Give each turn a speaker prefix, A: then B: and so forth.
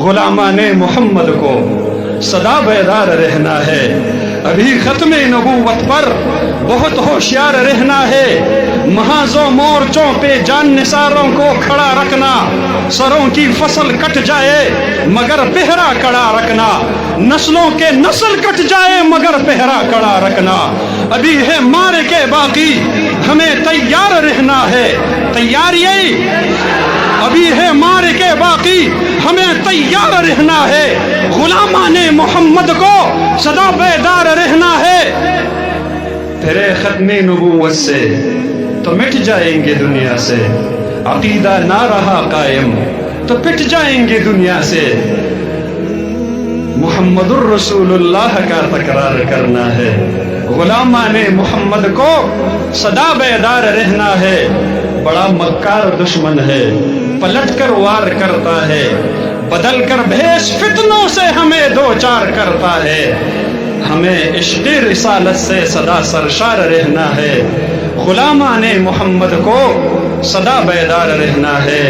A: غلامان محمد کو سدا بیدار رہنا ہے، ابھی ختم نبوت پر بہت ہوشیار رہنا ہے، محاذوں مورچوں پہ جان نثاروں کو کھڑا رکھنا، سروں کی فصل کٹ جائے مگر پہرا کڑا رکھنا، نسلوں کے نسل کٹ جائے مگر پہرا کڑا رکھنا، ابھی ہے مارے کے باقی ہمیں تیار رہنا ہے، تیاری ابھی ہے مارے کے باقی ہمیں تیار رہنا ہے، غلامان محمد کو سدا بیدار رہنا ہے، پھرے ختم نبوت سے تو مٹ جائیں گے دنیا سے، عقیدہ نہ رہا قائم تو پٹ جائیں گے دنیا سے، محمد الرسول اللہ کا تکرار کرنا ہے، غلامان محمد کو سدا بیدار رہنا ہے، بڑا مکار دشمن ہے، پلٹ کر وار کرتا ہے، بدل کر بھیس فتنوں سے ہمیں دو چار کرتا ہے، ہمیں عشق رسالت سے سدا سرشار رہنا ہے، غلامان محمد کو سدا بیدار رہنا ہے۔